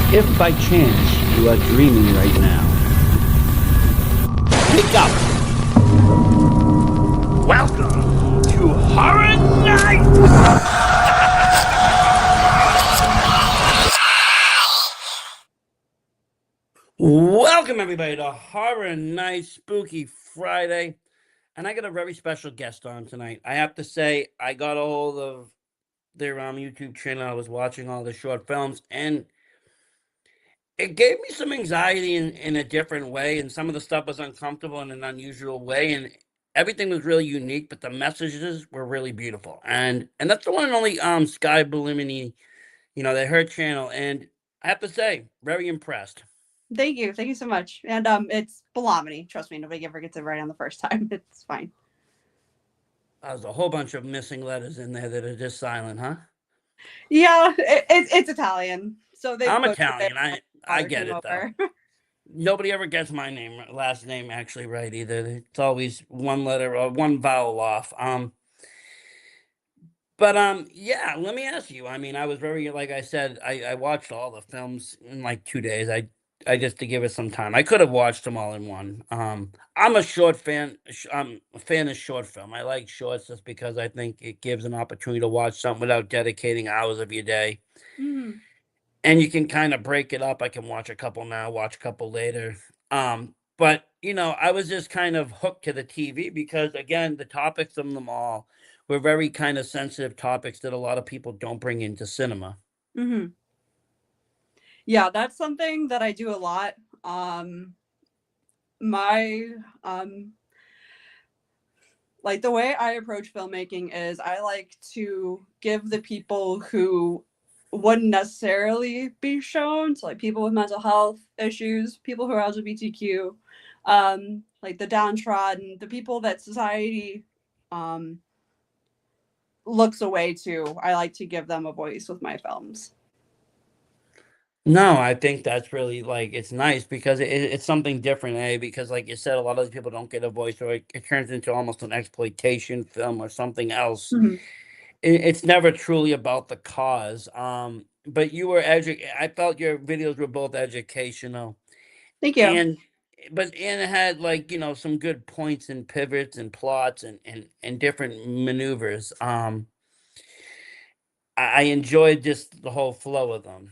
If by chance you are dreaming right now, wake up! Welcome to Horror Night! Welcome, everybody, to Horror Night Spooky Friday. And I got a very special guest on tonight. I have to say, I got a hold of their YouTube channel. I was watching all the short films, and it gave me some anxiety in a different way, and some of the stuff was uncomfortable in an unusual way, and everything was really unique, but the messages were really beautiful. And that's the one and only Sky Belluomini, they're her channel, and I have to say, very impressed. Thank you. Thank you so much. And it's Belluomini. Trust me, nobody ever gets it right on the first time. It's fine. There's a whole bunch of missing letters in there that are just silent, huh? Yeah, it's Italian, so they I'm butchered it. Italian. My I father get came it though. over. Nobody ever gets my last name actually right either. It's always one letter or one vowel off. But yeah, let me ask you. I mean, I was very, like I said, I watched all the films in like 2 days. I just to give it some time. I could have watched them all in one. I'm a short fan. I'm a fan of short film. I like shorts just because I think it gives an opportunity to watch something without dedicating hours of your day, Mm, and you can kind of break it up. I can watch a couple now, watch a couple later. But I was just kind of hooked to the TV because again, the topics of them all were very kind of sensitive topics that a lot of people don't bring into cinema. hmm. Yeah, that's something that I do a lot. Um, my like the way I approach filmmaking is I like to give the people who wouldn't necessarily be shown, so like people with mental health issues, people who are LGBTQ, like the downtrodden, the people that society um, looks away to. I like to give them a voice with my films. No, I think that's really like it's nice because it's something different, because like you said, a lot of these people don't get a voice, or it turns into almost an exploitation film or something else. Mhm. It's never truly about the cause. But you were I felt your videos were both educational Thank you. and and it had like, some good points and pivots and plots and different maneuvers. I enjoyed just the whole flow of them.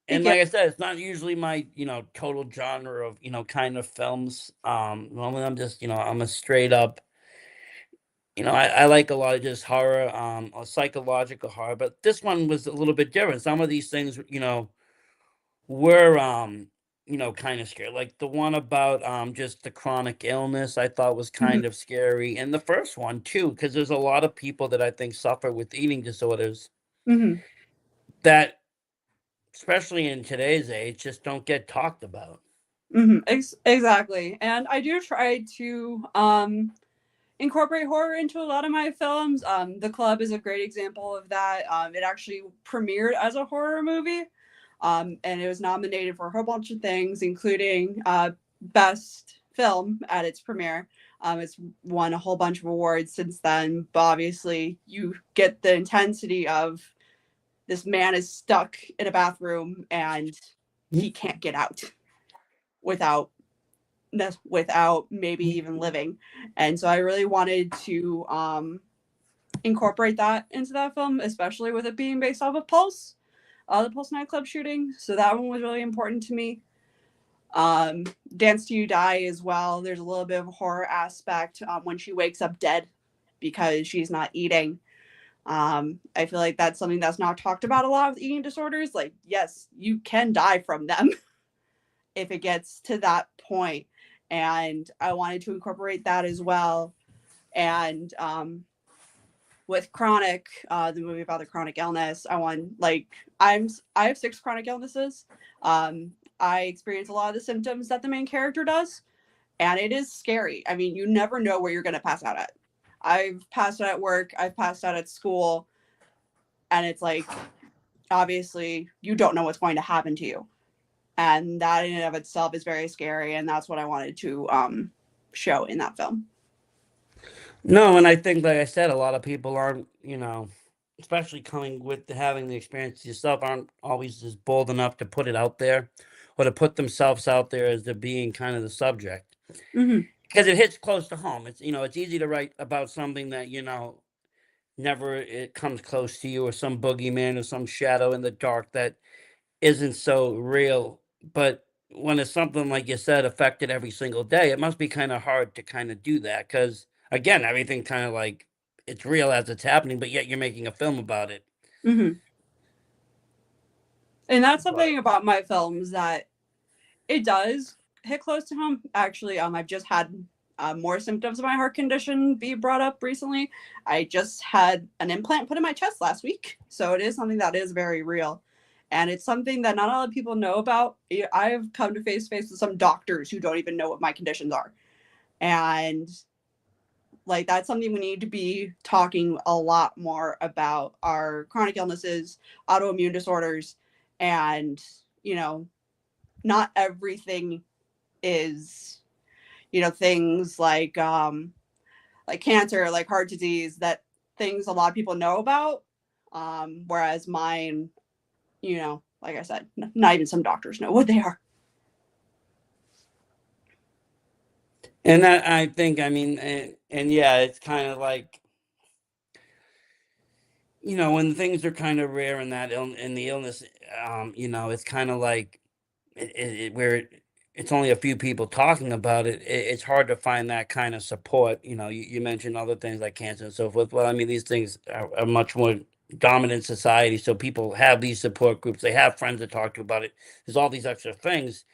And Thank you. like I said, it's not usually my, total genre of, kind of films. Normally I'm just, I'm a straight up, I like a lot of just horror, or psychological horror, but this one was a little bit different. Some of these things, were kind of scary. Like the one about just the chronic illness, I thought was Mhm. kind of scary. And the first one too, because there's a lot of people that I think suffer with eating disorders Mhm. that, especially in today's age, just don't get talked about. Mhm. Exactly. And I do try to incorporate horror into a lot of my films. The Club is a great example of that. It actually premiered as a horror movie, and it was nominated for a whole bunch of things, including Best Film at its premiere. It's won a whole bunch of awards since then, but obviously, you get the intensity of this man is stuck in a bathroom and he can't get out without without maybe even living. And so I really wanted to incorporate that into that film, especially with it being based off of Pulse, the Pulse nightclub shooting. So that one was really important to me. Um, Dance to You Die as well. There's a little bit of a horror aspect when she wakes up dead because she's not eating. I feel like that's something that's not talked about a lot with eating disorders. Like, yes, you can die from them if it gets to that point. And I wanted to incorporate that as well. And with chronic, the movie about the chronic illness, I have six chronic illnesses. I experience a lot of the symptoms that the main character does, and it is scary. I mean, you never know where you're going to pass out at. I've passed out at work. I've passed out at school, and it's like obviously you don't know what's going to happen to you, and that in and of itself is very scary. And that's what I wanted to show in that film. No, and I think, like I said, a lot of people aren't, especially coming with having the experience yourself, aren't always as bold enough to put it out there or to put themselves out there as to being kind of the subject Hmm. because it hits close to home. It's it's easy to write about something that never it comes close to you, or some boogeyman or some shadow in the dark that isn't so real. But when it's something like you said affected every single day, it must be kind of hard to kind of do that because again, everything kind of like it's real as it's happening, but yet you're making a film about it. Hmm. And that's But something about my films that it does hit close to home. Actually, I've just had more symptoms of my heart condition be brought up recently. I just had an implant put in my chest last week, so it is something that is very real, and it's something that not a lot of people know about. I've come to face with some doctors who don't even know what my conditions are, and like that's something we need to be talking a lot more about our chronic illnesses, autoimmune disorders, and you know, not everything is things like cancer, like heart disease, that things a lot of people know about, whereas mine, like I said, not even some doctors know what they are. and that I think I mean and yeah, it's kind of like when things are kind of rare in in the illness, it's kind of like where it's only a few people talking about it, it's hard to find that kind of support. You mentioned other things like cancer and so forth. Well, I mean, these things are much more dominant in society, so people have these support groups. They have friends to talk to about it. There's all these extra things.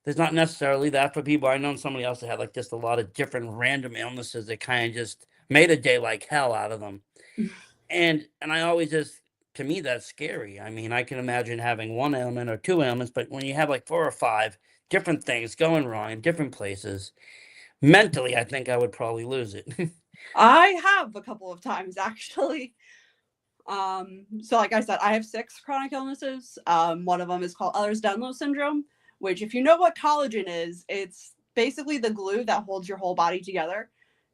There's not necessarily that for people. I know somebody else that had like just a lot of different random illnesses that kind of just made a day like hell out of them. And I always just to me that's scary. I mean, I can imagine having one ailment or two ailments, but when you have like four or five different things going wrong in different places, mentally I think I would probably lose it. I have a couple of times actually. So like I said, I have 6 chronic illnesses. One of them is called Ehlers-Danlos syndrome, which if you know what collagen is, it's basically the glue that holds your whole body together.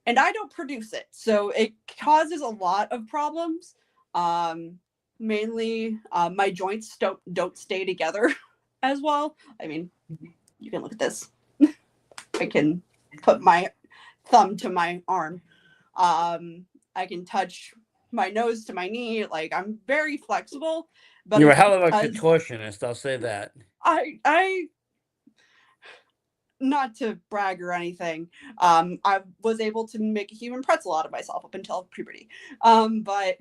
And I don't produce it. So it causes a lot of problems. Um, Mainly my joints don't stay together as well. I mean, you can look at this. I can put my thumb to my arm. I can touch my nose to my knee. Like I'm very flexible, but You're a it's hell of a because contortionist, I'll say that. I not to brag or anything. I was able to make a human pretzel out of myself up until puberty. But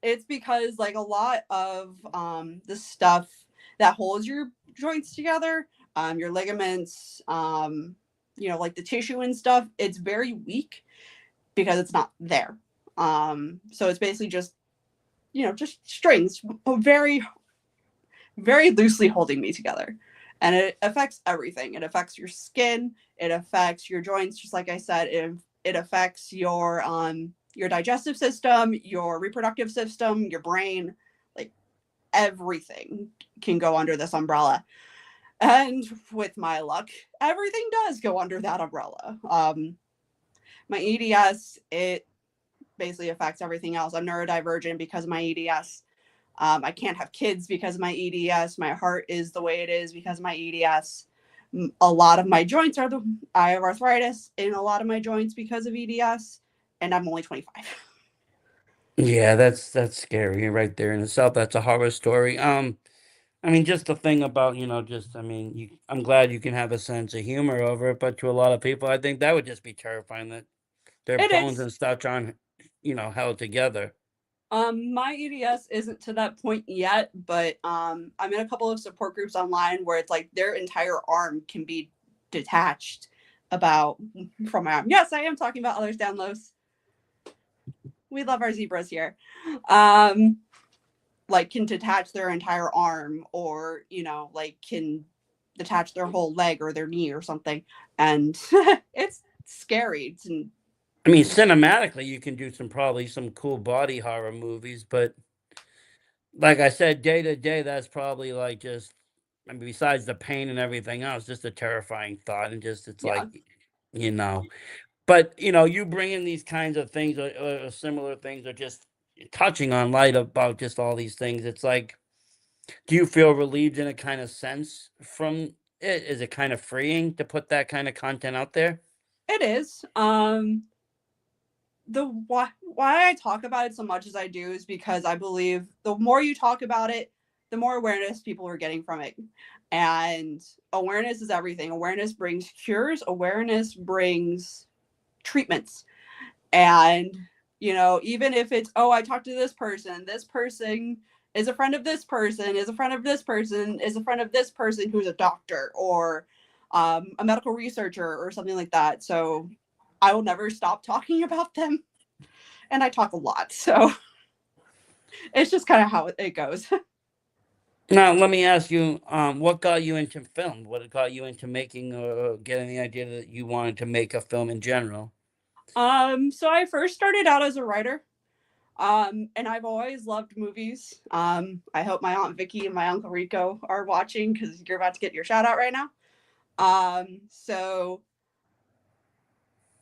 it's because like a lot of the stuff that holds your joints together, your ligaments, like the tissue and stuff, it's very weak because it's not there. So it's basically just strings, very, very loosely holding me together. And it affects everything. It affects your skin. It affects your joints, just like I said. It affects your digestive system, your reproductive system, your brain. Like everything can go under this umbrella. And with my luck, everything does go under that umbrella. My EDS, it basically affects everything else. I'm neurodivergent because of my EDS. I can't have kids because of my EDS. My heart is the way it is because of my EDS. A lot of my joints I have arthritis in a lot of my joints because of EDS, and I'm only 25. Yeah, that's scary right there in itself. That's a horror story. I mean, just the thing about, just I mean, I'm glad you can have a sense of humor over it, but to a lot of people, I think that would just be terrifying that their It bones is. and stuff aren't, held together. My EDS isn't to that point yet, but I'm in a couple of support groups online where it's like their entire arm can be detached about from my arm. Yes, I am talking about others down lows. We love our zebras here. Um, like can detach their entire arm, or like can detach their whole leg or their knee or something, and it's scary. I mean, cinematically, you can do probably some cool body horror movies, but like I said, day to day, that's probably like just, I mean, besides the pain and everything else, just a terrifying thought, and just it's Yeah. like, you know, but you bring in these kinds of things or similar things, or just touching on light about just all these things. It's like, do you feel relieved in a kind of sense from it? Is it kind of freeing to put that kind of content out there? It is. The why I talk about it so much as I do is because I believe the more you talk about it, the more awareness people are getting from it. And awareness is everything. Awareness brings cures, awareness brings treatments. And even if it's, oh, I talked to this person is a friend of this person, is a friend of this person, is a friend of this person who's a doctor or a medical researcher or something like that. So I will never stop talking about them. And I talk a lot. So it's just kind of how it goes. Now, let me ask you, what got you into film? What got you into making or getting the idea that you wanted to make a film in general? So I first started out as a writer. And I've always loved movies. I hope my Aunt Vicky and my Uncle Rico are watching because you're about to get your shout out right now. So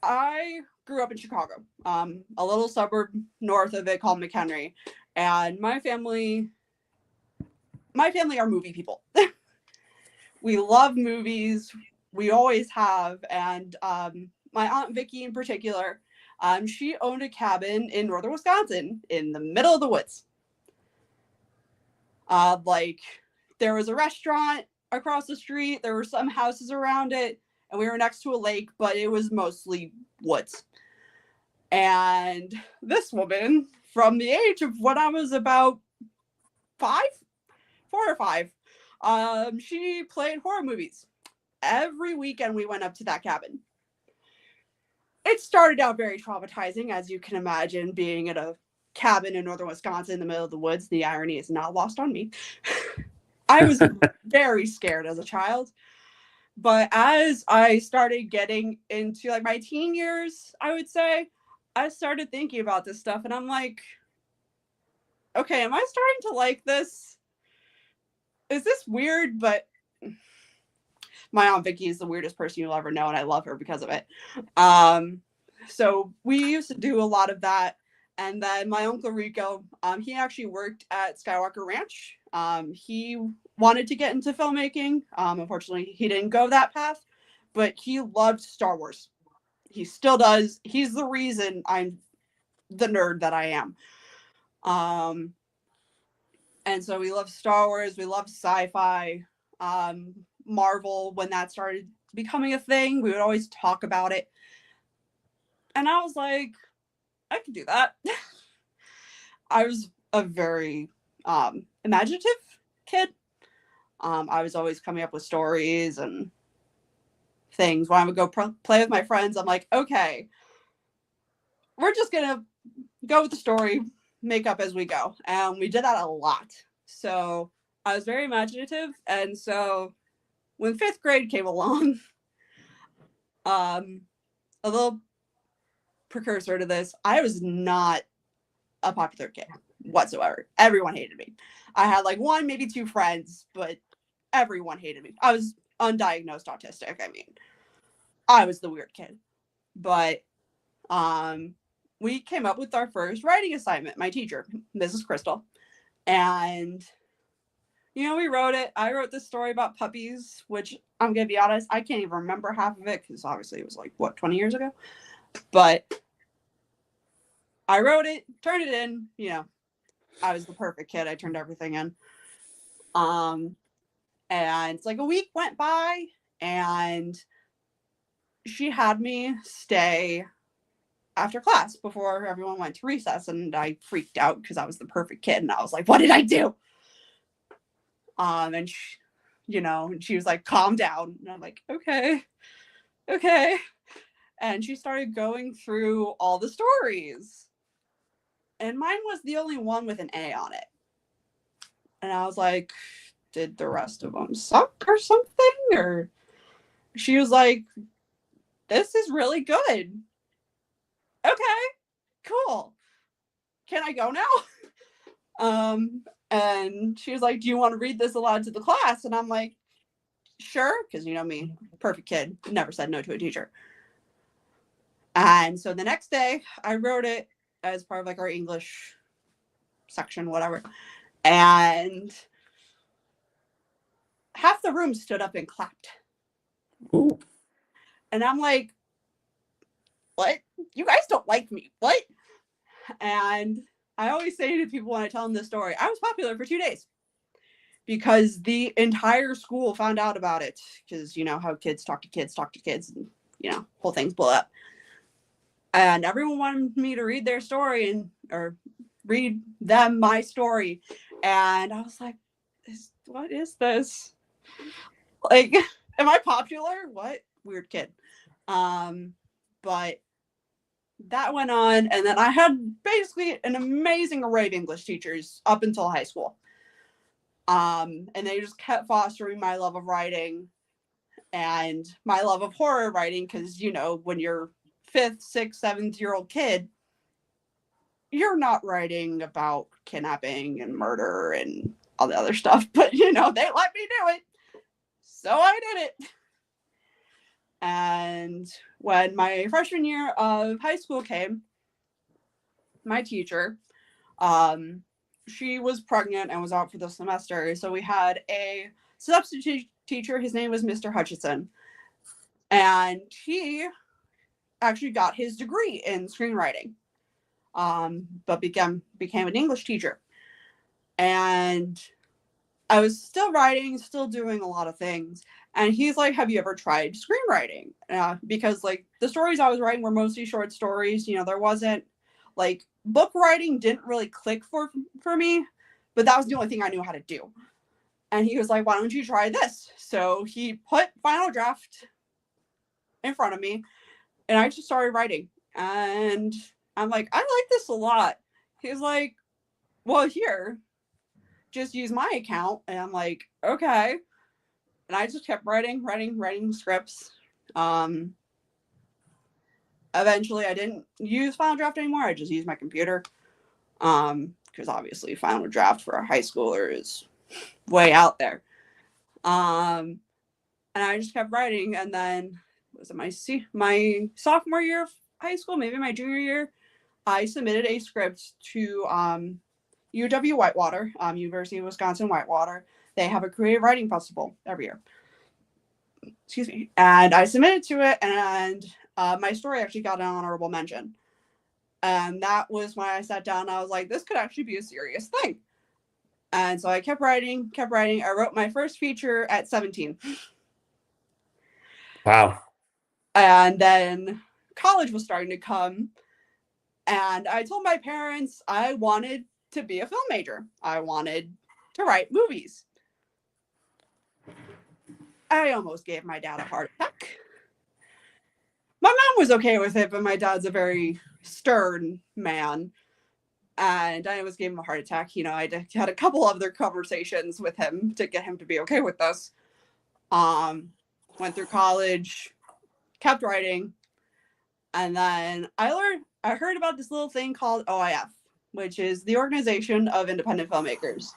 I grew up in Chicago, a little suburb north of it called McHenry, and my family are movie people. We love movies. We always have, and my Aunt Vicky in particular, she owned a cabin in northern Wisconsin in the middle of the woods. Like there was a restaurant across the street, there were some houses around it, and we were next to a lake, but it was mostly woods. And this woman, from the age of when I was about 5, 4 or 5, she played horror movies. Every weekend we went up to that cabin. It started out very traumatizing, as you can imagine, being at a cabin in northern Wisconsin in the middle of the woods. The irony is not lost on me. I was very scared as a child. But as I started getting into like my teen years, I would say, I started thinking about this stuff and I'm like, okay, am I starting to like this? Is this weird? But my Aunt Vicky is the weirdest person you'll ever know, and I love her because of it. So we used to do a lot of that. And then my Uncle Rico, he actually worked at Skywalker Ranch. He wanted to get into filmmaking. Unfortunately, he didn't go that path, but he loved Star Wars. He still does. He's the reason I'm the nerd that I am. Um, and so we love Star Wars. We love sci-fi. Marvel, when that started becoming a thing, we would always talk about it. And I was like, I could do that. I was a very imaginative kid. I was always coming up with stories and things. When I would go play with my friends, I'm like, okay, we're just going to go with the story, make up as we go. And we did that a lot. So I was very imaginative. And so when 5th grade came along, a little precursor to this, I was not a popular kid whatsoever. Everyone hated me. I had like 1, maybe 2 friends, but everyone hated me. I was undiagnosed autistic. I mean, I was the weird kid. But we came up with our first writing assignment, my teacher, Mrs. Crystal. And we wrote it. I wrote this story about puppies, which I'm going to be honest, I can't even remember half of it because obviously it was like, 20 years ago? But I wrote it, turned it in, I was the perfect kid. I turned everything in. And it's like a week went by and she had me stay after class before everyone went to recess. And I freaked out because I was the perfect kid. And I was like, what did I do? And she was like, calm down. And I'm like, okay. And she started going through all the stories. And mine was the only one with an A on it. And I was like, did the rest of them suck or something? Or she was like, this is really good. Okay, cool. Can I go now? And she was like, do you want to read this aloud to the class? And I'm like, sure, because me, perfect kid, never said no to a teacher. And so the next day I wrote it as part of like our English section, whatever. And half the room stood up and clapped. Ooh. And I'm like, what? You guys don't like me. What? And I always say to people when I tell them this story, I was popular for 2 days because the entire school found out about it. Because you know how kids talk to kids, and whole things blow up. And everyone wanted me to read their story or read them my story. And I was like, what is this? Like, am I popular? What? Weird kid. But that went on, and then I had basically an amazing array of English teachers up until high school. And they just kept fostering my love of writing and my love of horror writing, because when you're 5th, 6th, 7th-year-old kid, you're not writing about kidnapping and murder and all the other stuff, but they let me do it, so I did it. And when my freshman year of high school came, my teacher, she was pregnant and was out for the semester, so we had a substitute teacher. His name was Mr. Hutchinson, and he actually got his degree in screenwriting, but became an English teacher. And I was still writing, still doing a lot of things. And he's like, have you ever tried screenwriting? Because like the stories I was writing were mostly short stories. There wasn't like book writing didn't really click for me, but that was the only thing I knew how to do. And he was like, why don't you try this? So he put Final Draft in front of me and I just started writing. And I'm like, I like this a lot. He's like, well, here, just use my account. And I'm like, okay. And I just kept writing scripts. Eventually I didn't use Final Draft anymore. I just used my computer. Because obviously Final Draft for a high schooler is way out there. And I just kept writing. And then was it my sophomore year of high school, maybe my junior year, I submitted a script to UW Whitewater, University of Wisconsin Whitewater. They have a creative writing festival every year. Excuse me. And I submitted to it, and my story actually got an honorable mention. And that was when I sat down and I was like, this could actually be a serious thing. And so I kept writing. I wrote my first feature at 17. Wow. And then college was starting to come. And I told my parents I wanted to be a film major. I wanted to write movies. I almost gave my dad a heart attack. My mom was okay with it, but my dad's a very stern man. And I almost gave him a heart attack. I had a couple other conversations with him to get him to be okay with this. Went through college, kept writing. And then I heard about this little thing called OIF, which is the Organization of Independent Filmmakers.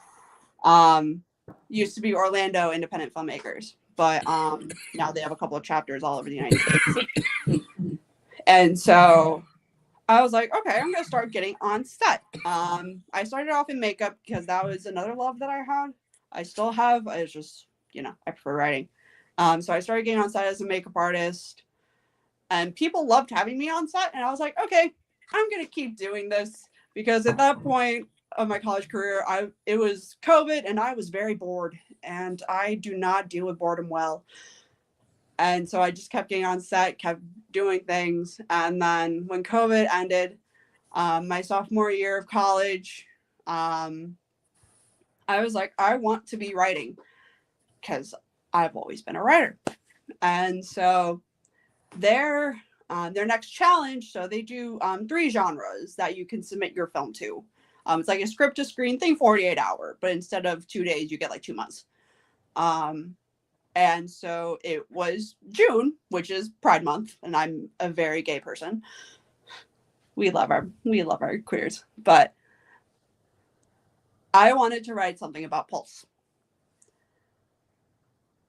Used to be Orlando Independent Filmmakers, but now they have a couple of chapters all over the United States. And so I was like, okay, I'm going to start getting on set. I started off in makeup because that was another love that I had. I still have. It's just, I prefer writing. So I started getting on set as a makeup artist. And people loved having me on set. And I was like, okay, I'm going to keep doing this. Because at that point of my college career, it was COVID and I was very bored. And I do not deal with boredom well. And so I just kept getting on set, kept doing things. And then when COVID ended, my sophomore year of college, I was like, I want to be writing because I've always been a writer. And so their next challenge, so they do 3 genres that you can submit your film to. It's like a script to screen thing, 48-hour, but instead of 2 days, you get like 2 months. And so it was June, which is Pride Month, and I'm a very gay person. We love our queers, but I wanted to write something about Pulse.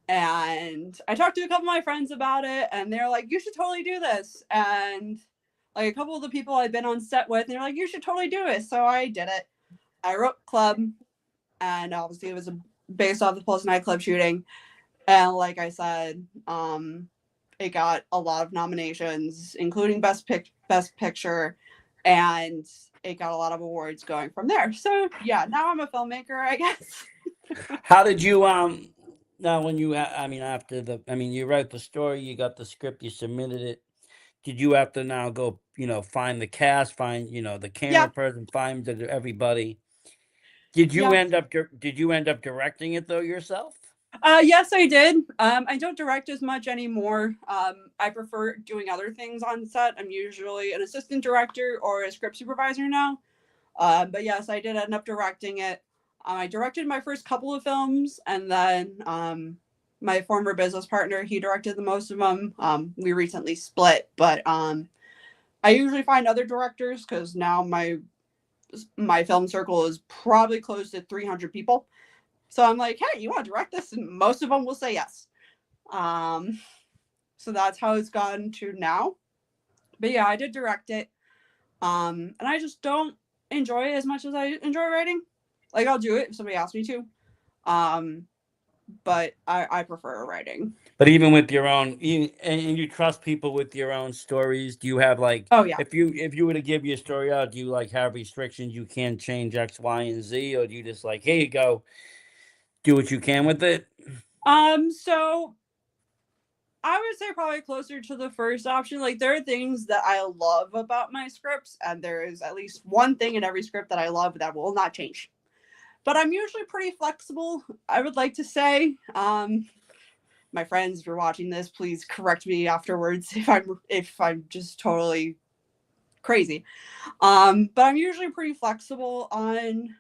And I talked to a couple of my friends about it, and they're like, you should totally do this. And like a couple of the people I've been on set with, they're like, you should totally do it. So I did it. I wrote Club, and obviously it was based off the Pulse nightclub shooting. And like I said, it got a lot of nominations, including Best Picture, and it got a lot of awards going from there. So yeah, now I'm a filmmaker, I guess. How did you now when you I mean after the I mean you write the story, you got the script, you submitted it. Did you have to now go, find the cast, find, the camera Yeah, person, find everybody? Did you yeah. end up directing it though yourself? Yes, I did. I don't direct as much anymore. I prefer doing other things on set. I'm usually an assistant director or a script supervisor now. But yes, I did end up directing it. I directed my first couple of films, and then my former business partner, he directed the most of them. We recently split, but I usually find other directors because now my film circle is probably close to 300 people. So I'm like, hey, you want to direct this? And most of them will say yes. Um, so that's how it's gotten to now. But yeah, I did direct it. And I just don't enjoy it as much as I enjoy writing. Like I'll do it if somebody asks me to. Um, but I prefer writing. But even with your own, and you trust people with your own stories, do you have like, Oh yeah. if you were to give your story out, do you like have restrictions? You can't change X, Y, and Z, or do you just like, here you go, do what you can with it? So I would say probably closer to the first option. Like there are things that I love about my scripts, and there is at least one thing in every script that I love that will not change. But I'm usually pretty flexible. I would like to say, my friends, if you're watching this, please correct me afterwards if I'm just totally crazy. But I'm usually pretty flexible on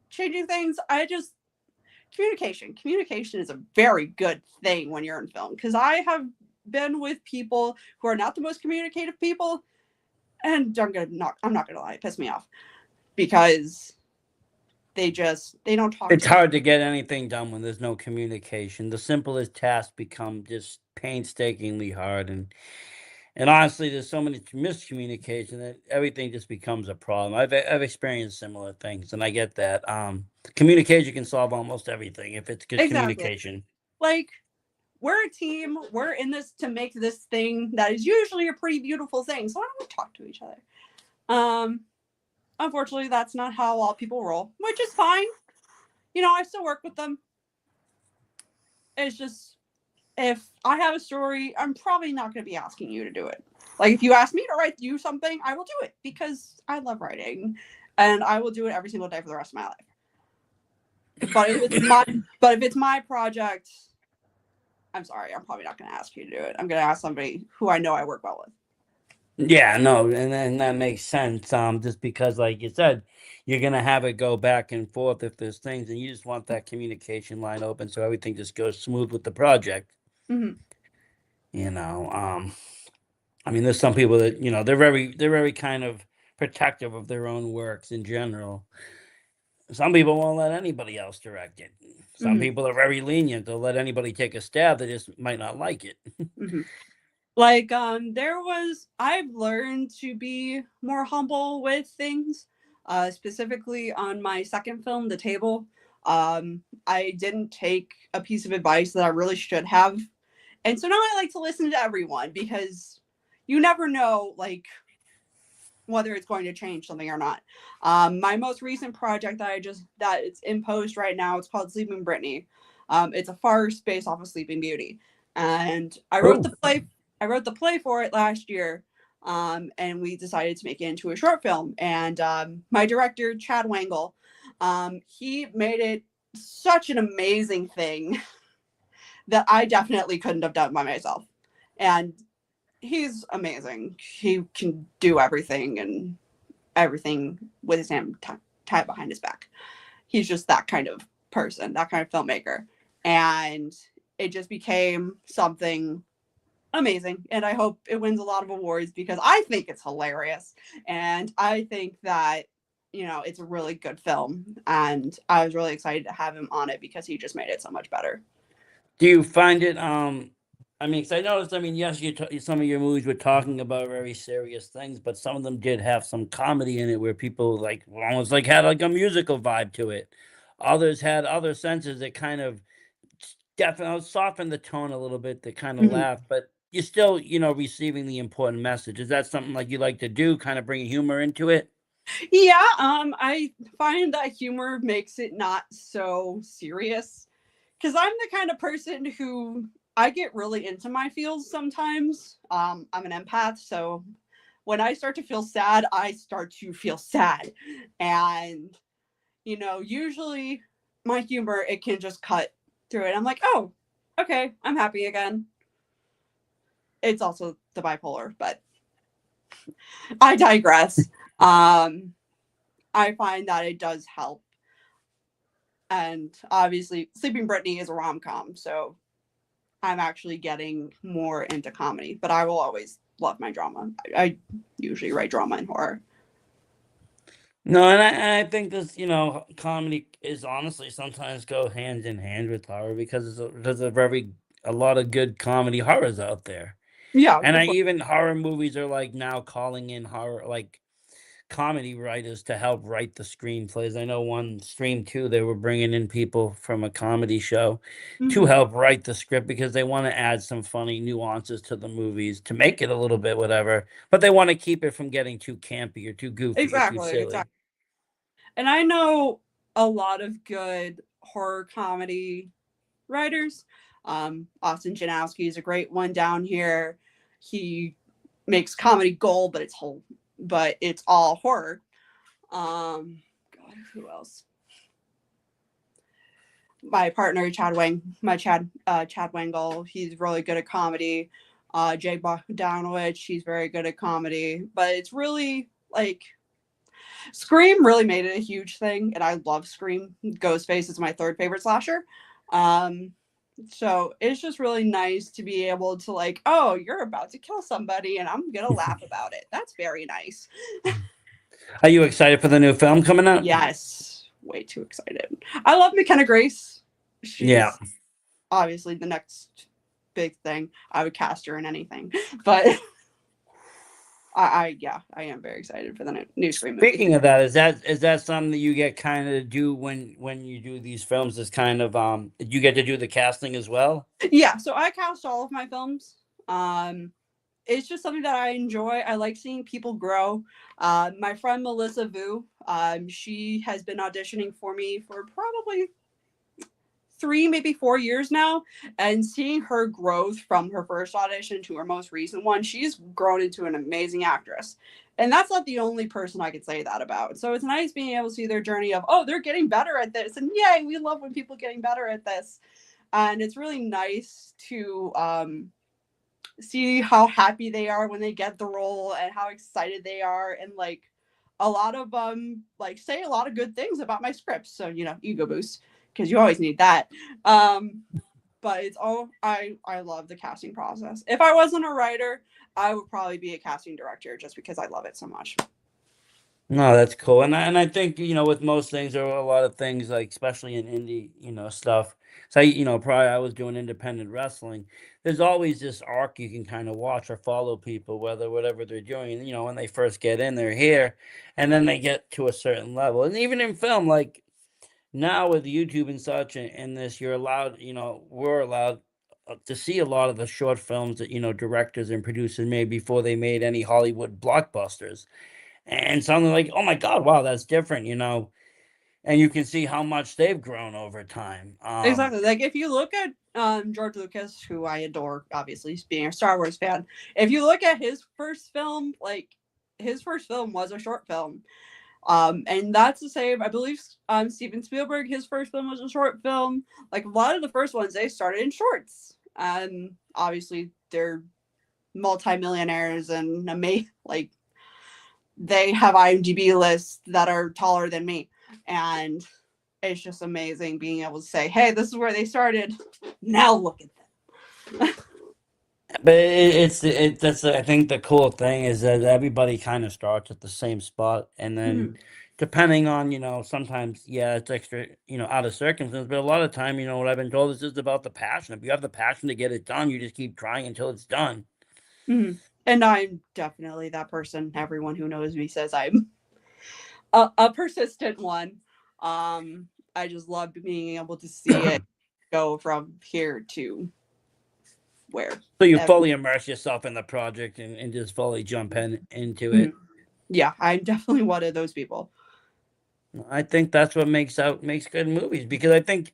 changing things. I just communication is a very good thing when you're in film because I have been with people who are not the most communicative people, and I'm not gonna lie, it pissed me off because they don't talk It's to each. hard to get anything done when there's no communication. The simplest tasks become just painstakingly hard, and honestly, there's so many miscommunication that everything just becomes a problem. I've experienced similar things, and I get that. Communication can solve almost everything if it's good Exactly. communication. Like we're a team. We're in this to make this thing that is usually a pretty beautiful thing. So why don't we talk to each other? Um, Unfortunately, that's not how all people roll, which is fine. You know, I still work with them. It's just if I have a story, I'm probably not going to be asking you to do it. Like if you ask me to write you something, I will do it because I love writing, and I will do it every single day for the rest of my life. But if it's my but if it's my project, I'm sorry, I'm probably not going to ask you to do it. I'm going to ask somebody who I know I work well with. Yeah, no, and then that makes sense. Just because, like you said, you're gonna have it go back and forth if there's things, and you just want that communication line open so everything just goes smooth with the project. Mm-hmm. You know, I mean, there's some people that they're very kind of protective of their own works in general. Some people won't let anybody else direct it. Some Mm-hmm. people are very lenient. They'll let anybody take a stab. They just might not like it. Mm-hmm. Like I've learned to be more humble with things. Specifically on my second film, The Table. I didn't take a piece of advice that I really should have. And so now I like to listen to everyone because you never know like whether it's going to change something or not. My most recent project that it's in post right now, it's called Sleeping Brittany. It's a farce based off of Sleeping Beauty, and Oh, I wrote the play for it last year, and we decided to make it into a short film. And my director Chad Wangle, he made it such an amazing thing that I definitely couldn't have done by myself. And he's amazing. He can do everything with his hand tied behind his back. He's just that kind of person, that kind of filmmaker. And it just became something amazing. And I hope it wins a lot of awards because I think it's hilarious. And I think that, it's a really good film. And I was really excited to have him on it because he just made it so much better. do you find it? I mean, 'cause I noticed. I mean, yes, some of your movies were talking about very serious things, but some of them did have some comedy in it, where people like almost like had like a musical vibe to it. Others had other senses that kind of definitely softened the tone a little bit. That kind of Mhm. laugh, but you're still, receiving the important message. Is that something like you like to do? Kind of bring humor into it? Yeah, I find that humor makes it not so serious because I'm the kind of person who I get really into my feels sometimes. I'm an empath, so when I start to feel sad, I start to feel sad. And, usually my humor, it can just cut through it. I'm like, oh, okay, I'm happy again. It's also the bipolar, but I digress. Um, I find that it does help. And obviously, Sleeping Brittany is a rom com, so I'm actually getting more into comedy, but I will always love my drama. I usually write drama and horror. No, and I think this, comedy is honestly sometimes go hand in hand with horror, because there's a lot of good comedy horrors out there. Yeah, And of I course. even horror movies are like now calling in horror like comedy writers to help write the screenplays. I know one Stream 2, they were bringing in people from a comedy show to Mhm. help write the script, because they want to add some funny nuances to the movies to make it a little bit whatever, but they want to keep it from getting too campy or too goofy or too Exactly, silly. exactly. And I know a lot of good horror comedy writers. Austin Janowski is a great one down here. He makes comedy gold, but it's all horror. God, who else? My partner Chad Wangle. He's really good at comedy. Jay Bogdanowicz, he's very good at comedy, but it's really like Scream really made it a huge thing, and I love Scream. Ghostface is my third favorite slasher. Um, so it's just really nice to be able to like, oh, you're about to kill somebody, and I'm gonna laugh about it. That's very nice. Are you excited for the new film coming out? Yes, way too excited. I love McKenna Grace. Yeah. She's obviously the next big thing. I would cast her in anything, but yeah, I am very excited for the new Scream movie. Speaking of that, is that something that you get kind of do when you do these films? Is kind of you get to do the casting as well? Yeah, so I cast all of my films. Um, it's just something that I enjoy. I like seeing people grow. My friend Melissa Vu, she has been auditioning for me for probably 3, maybe 4 years now, and seeing her growth from her first audition to her most recent one, she's grown into an amazing actress. And that's not the only person I could say that about. So it's nice being able to see their journey of, oh, they're getting better at this. And yay, we love when people getting better at this. And it's really nice to see how happy they are when they get the role and how excited they are, and like a lot of like say a lot of good things about my scripts, so ego boost because you always need that. um but it's all I love the casting process. If I wasn't a writer, I would probably be a casting director just because I love it so much. No, that's cool. And I think, with most things, there are a lot of things, like especially in indie, stuff. So, prior I was doing independent wrestling. There's always this arc you can kind of watch or follow people, whatever they're doing. When they first get in, they're here, and then they get to a certain level. And even in film, like now with YouTube and such, and this, we're allowed to see a lot of the short films that, directors and producers made before they made any Hollywood blockbusters. And suddenly, like, oh my God, wow, that's different, and you can see how much they've grown over time. Exactly. Like if you look at George Lucas, who I adore, obviously being a Star Wars fan, if you look at his first film, like his first film was a short film. And that's the same. I believe Steven Spielberg, his first film was a short film. Like a lot of the first ones, they started in shorts. And obviously they're multimillionaires and like they have IMDb lists that are taller than me. And it's just amazing being able to say, hey, this is where they started. Now look at them. But that's I think the cool thing is that everybody kind of starts at the same spot, and then depending on, sometimes, yeah, it's extra, out of circumstance, but a lot of time, what I've been told is just about the passion. If you have the passion to get it done, you just keep trying until it's done. Mhm. And I'm definitely that person. Everyone who knows me says I'm a persistent one. I just love being able to see it go from here to where. So you ev- fully immerse yourself in the project and just fully jump into Mhm. it. Yeah, I'm definitely one of those people. I think that's what makes good movies, because I think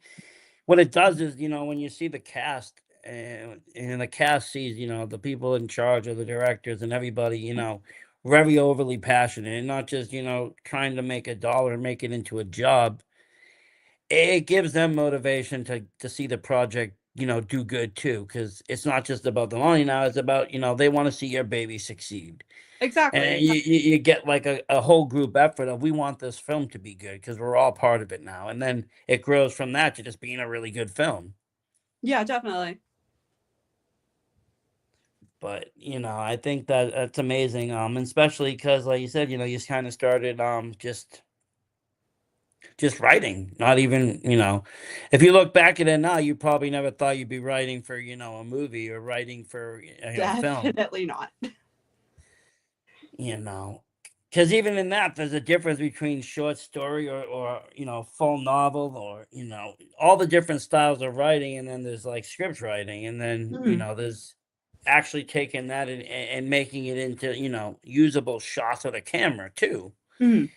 what it does is, when you see the cast, and the cast sees, the people in charge, of the directors and everybody, very overly passionate, and not just, trying to make a dollar and make it into a job. It gives them motivation to see the project, do good too, because it's not just about the money now. It's about, they want to see your baby succeed. Exactly. And you get like a whole group effort of, we want this film to be good because we're all part of it now. And then it grows from that to just being a really good film. Yeah, definitely. But, I think that that's amazing. Especially because, like you said, you kind of started just writing. Not even, if you look back at it now, you probably never thought you'd be writing for, a movie, or writing for, film. Definitely not. You know, because even in that, there's a difference between short story, or full novel, or all the different styles of writing, and then there's like script writing, and then Mhm. there's actually taking that and making it into usable shots of the camera too. Mhm.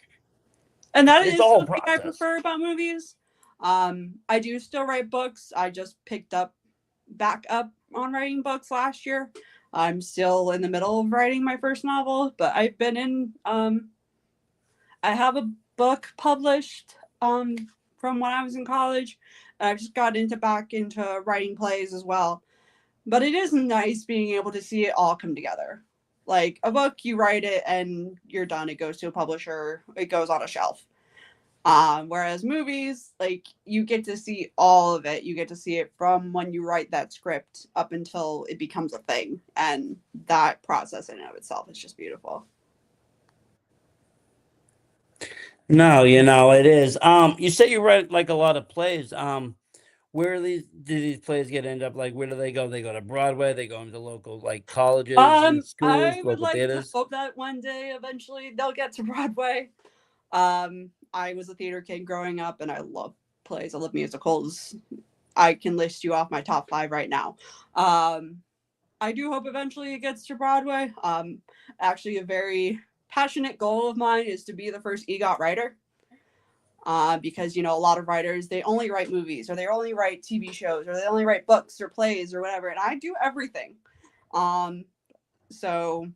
And that It's a is whole something I process. prefer about movies. I do still write books. I just picked up back up on writing books last year. I'm still in the middle of writing my first novel, but I've been in I have a book published from when I was in college. I've just got into back into writing plays as well. But it is nice being able to see it all come together. Like a book, you write it and you're done. It goes to a publisher, it goes on a shelf. Whereas movies, like you get to see all of it. You get to see it from when you write that script up until it becomes a thing. And that process in and of itself is just beautiful. No, it is. You say you write like a lot of plays. Where are these do these plays end up, like, where do they go? They go to Broadway, they go into local, like, colleges and schools, I would local like to theaters? hope that one day eventually they'll get to Broadway. I was a theater kid growing up and I love plays. I love musicals. I can list you off my top five right now. Um, I do hope eventually it gets to Broadway. Actually, a very passionate goal of mine is to be the first EGOT writer. Because a lot of writers they only write movies or they only write TV shows or they only write books or plays or whatever, and I do everything. Um, so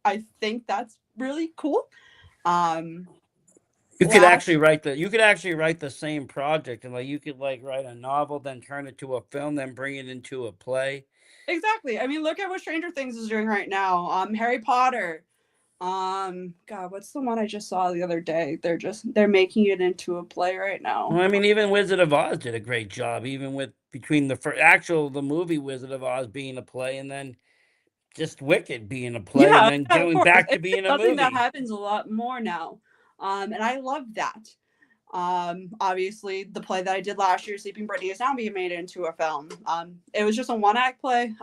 I think that's really cool. Um, last You could actually write the same project, and, like, you could, like, write a novel, then turn it to a film, then bring it into a play. Exactly. I mean, look at what Stranger Things is doing right now. Harry Potter. God, what's the one I just saw the other day? They're making it into a play right Well, now. I mean, even Wizard of Oz did a great job, even with between the movie Wizard of Oz being a play, and then just Wicked being a play, and Yeah, then yeah, of going course. back to It's just being a something that movie. happens a lot more now. And I love that. Obviously, the play that I did last year, Sleeping Beauty, is now being made into a film. It was just a one act play.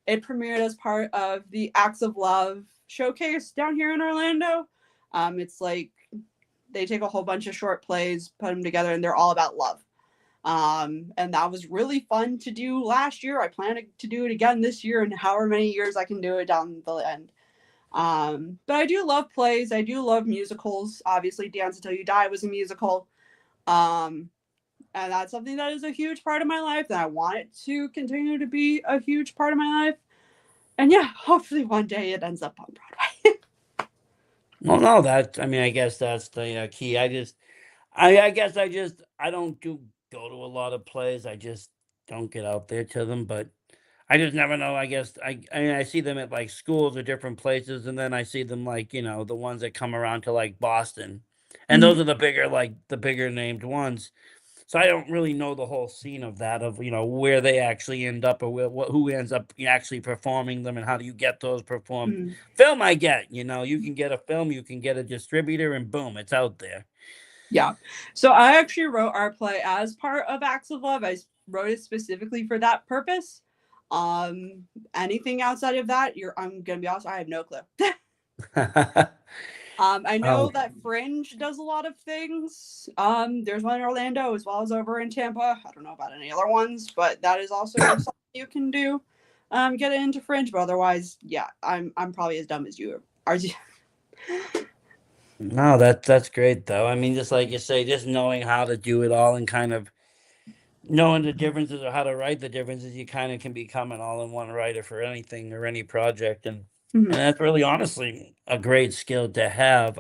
It premiered as part of the Acts of Love showcase down here in Orlando. It's like they take a whole bunch of short plays, put them together, and they're all about love. And that was really fun to do last year. I plan to do it again this year, and however many years I can do it down the end. But I do love plays. I do love musicals. Obviously, Dance Until You Die was a musical. Um, and that's something that is a huge part of my life, and I want it to continue to be a huge part of my life. And yeah, hopefully one day it ends up on Broadway. Well, no, I mean, I guess that's the key. I guess I don't go to a lot of plays. I just don't get out there to them, but I just never know. I guess I mean, I see them at, like, schools or different places, and then I see them, like, the ones that come around to, like, Boston, and Mhm. those are the bigger named ones. So I don't really know the whole scene of that, of where they actually end up, or who ends up actually performing them, and how do you get those performed. Mhm. Film, I get. You can get a film, you can get a distributor, and boom, it's out there. Yeah. So I actually wrote our play as part of Acts of Love. Wrote it specifically for that purpose. Anything outside of that, I'm gonna be honest, I have no clue. I know Oh, that Fringe does a lot of things. There's one in Orlando as well as over in Tampa. I don't know about any other ones, but that is also something you can do. Get into Fringe, but otherwise, yeah, I'm probably as dumb as you are. no, that's great though. I mean, just like you say, just knowing how to do it all, and kind of knowing the differences, or how to write the differences, you kind of can become an all-in-one writer for anything or any project, and Mhm, that's really honestly a great skill to have.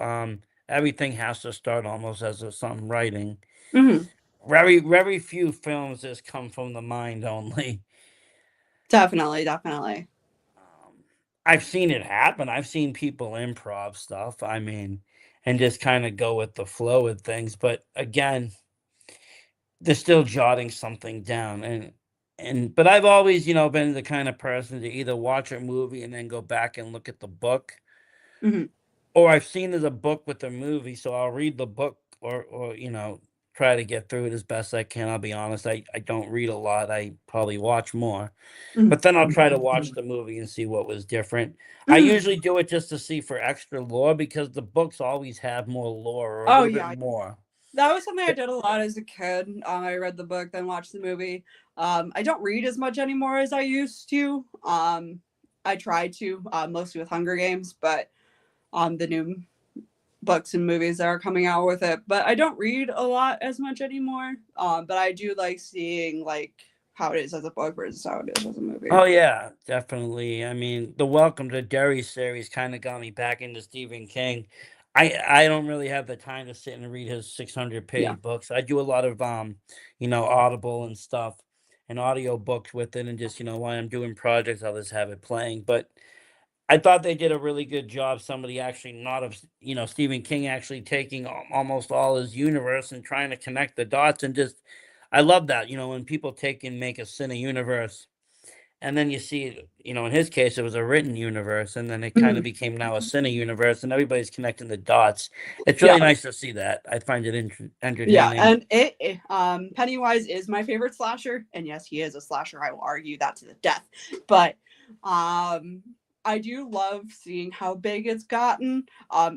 Everything has to start almost as something writing. mhm. Very few films just come from the mind only. Definitely, definitely. I've seen it happen. I've seen people improv stuff. I mean, and just kind of go with the flow with things. But again, they're still jotting something down, but I've always, been the kind of person to either watch a movie and then go back and look at the book, Mhm, or I've seen there's a book with a movie, so I'll read the book, or try to get through it as best I can. I'll be honest, I don't read a lot. I probably watch more. mhm, But then I'll try to watch the movie and see what was different. I mhm. usually do it just to see for extra lore, because the books always have more lore, or a Oh little bit yeah, more. that was something I did a lot as a kid. I read the book, then watched the movie. I don't read as much anymore as I used to. I try to, mostly with Hunger Games, but the new books and movies that are coming out with it. But I don't read a lot as much anymore. But I do like seeing like how it is as a book versus how it is as a movie. Oh yeah, definitely. I mean, the Welcome to Derry series kind of got me back into Stephen King. I don't really have the time to sit and read his 600 Yeah. page books. I do a lot of Audible and stuff, and audio books with it, and just while I'm doing projects, I'll just have it playing. But I thought they did a really good job. Somebody actually, not of Stephen King, actually taking almost all his universe and trying to connect the dots, and just I love that. When people take and make a cine universe, and then you see, in his case, it was a written universe, and then it kind of Mhm. became now a cine universe, and everybody's connecting the dots. It's Yeah. really nice to see that. I find it Yeah, entertaining. and Pennywise is my favorite slasher, and yes, he is a slasher. I will argue that to the death. But um, I do love seeing how big it's gotten.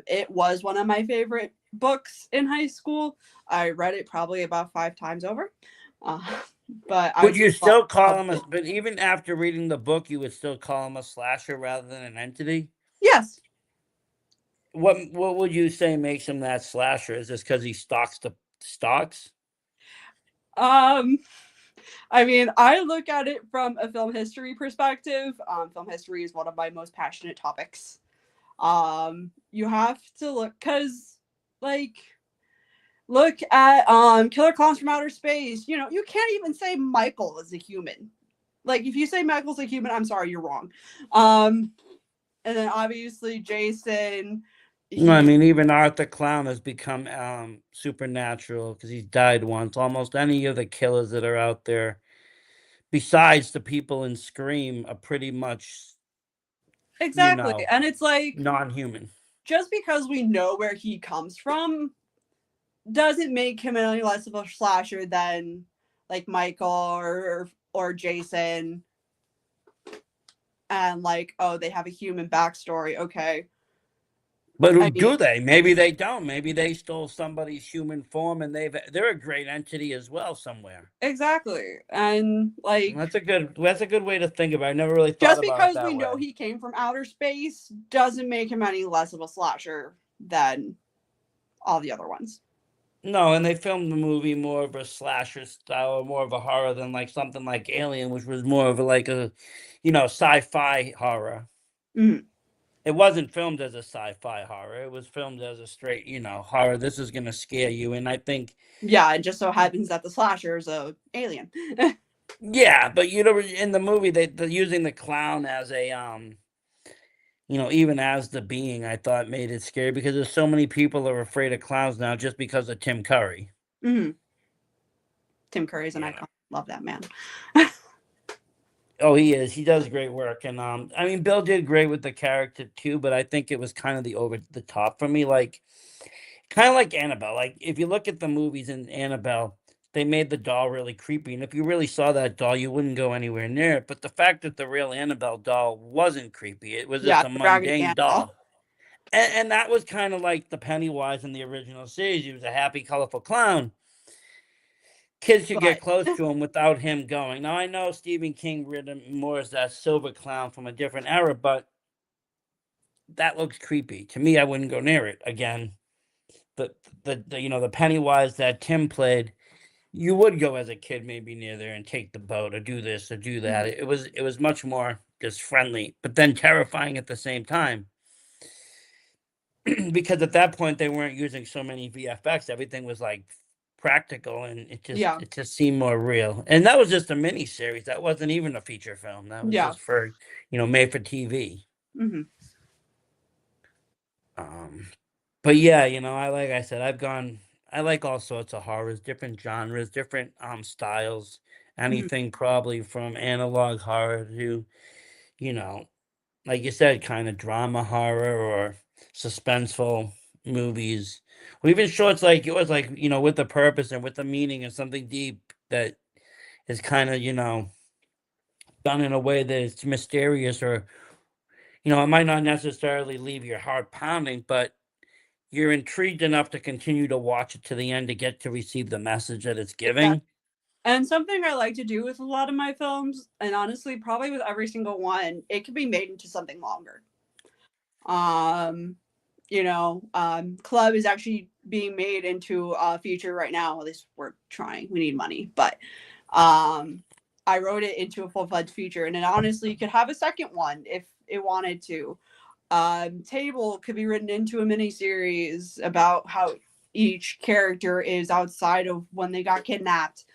It was one of my favorite books in high school. I read it probably about 5 times over. Uh, but I Would just you love still how call him a? big. But even after reading the book, you would still call him a slasher rather than an entity. Yes. What would you say makes him that slasher? Is this because he stalks the stocks? Um, I mean, I look at it from a film history perspective. Film history is one of my most passionate topics. You have to look because, like, look at Killer Clowns from Outer Space. You can't even say Michael is a human. Like, if you say Michael's a human, I'm sorry, you're wrong. Um, and then obviously Jason, No, I he mean, even Arthur Clown has become supernatural because he's died once. Almost any of the killers that are out there, besides the people in Scream, are pretty much, you exactly, know, and it's like non-human. just because we know where he comes from doesn't make him any less of a slasher than like Michael or Jason. And like, oh, they have a human backstory. Okay, But who I mean, do they? Maybe they don't. Maybe they stole somebody's human form, and they're a great entity as well somewhere. exactly. And like, That's a good way to think about it. I never really thought just about it because we that know way. he came from outer space doesn't make him any less of a slasher than all the other ones. No, and they filmed the movie more of a slasher style, or more of a horror, than like something like Alien, which was more of like a, sci-fi horror. Mhm. It wasn't filmed as a sci-fi horror. It was filmed as a straight, horror. This is gonna scare you, and I think, Yeah, it just so happens that the slasher is a alien. yeah, but in the movie they're using the clown as a even as the being, I thought made it scary, because there's so many people are afraid of clowns now just because of Tim Curry. Mhm. Tim Curry is an Yeah. icon. Love that man. Oh, he is. He does great work, and I mean, Bill did great with the character too, but I think it was kind of the over the top for me, like kind of like Annabelle. Like if you look at the movies in Annabelle, they made the doll really creepy, and if you really saw that doll, you wouldn't go anywhere near it. But the fact that the real Annabelle doll wasn't creepy, it was Yeah, just a the Raggedy mundane Ann doll. doll. And that was kind of like the Pennywise in the original series. He was a happy, colorful clown. Kids could get But close to him without him going. Now I know Stephen King read him more as that silver clown from a different era, but that looks creepy to me. I wouldn't go near it again. The the Pennywise that Tim played, you would go as a kid maybe near there and take the boat or do this or do that. Mhm. It was much more just friendly, but then terrifying at the same time. Because at that point they weren't using so many VFX. Everything was like practical, and it just Yeah, it just seemed more real. And that was just a mini series. That wasn't even a feature film. That was yeah. just for made for TV. Hmm. Um, but yeah, I like I said, I've gone. I like all sorts of horrors, different genres, different styles. Hmm. Anything probably from analog horror to you know like you said, kind of drama horror or suspenseful movies, or even shorts like yours, like with a purpose and with a meaning and something deep that is kind of done in a way that it's mysterious, or it might not necessarily leave your heart pounding, but you're intrigued enough to continue to watch it to the end to get to receive the message that it's Exactly. giving. And something I like to do with a lot of my films, and honestly, probably with every single one, it can be made into something longer. Um, Club is actually being made into a feature right now. At least we're trying. We need money, but um, I wrote it into a full fledged feature, and it honestly could have a second one if it wanted to. Table could be written into a mini series about how each character is outside of when they got kidnapped.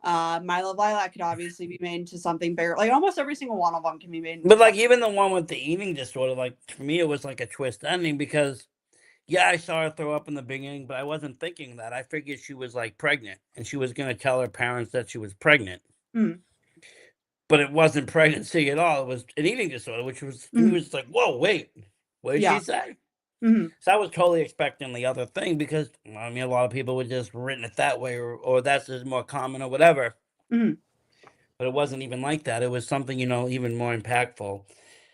My Love Lilac could obviously be made into something bigger. Like almost every single one of them can be made into But like something. even the one with the eating disorder, like for me, it was like a twist ending because yeah, I saw her throw up in the beginning, but I wasn't thinking that. I figured she was like pregnant and she was going to tell her parents that she was pregnant. Mm, But it wasn't pregnancy at all. It was an eating disorder, which was to me mm, was like, whoa, wait, what did she yeah. say? Mm, So I was totally expecting the other thing because I mean, a lot of people would just written it that way, or that's just more common or whatever. mm, But it wasn't even like that. It was something even more impactful.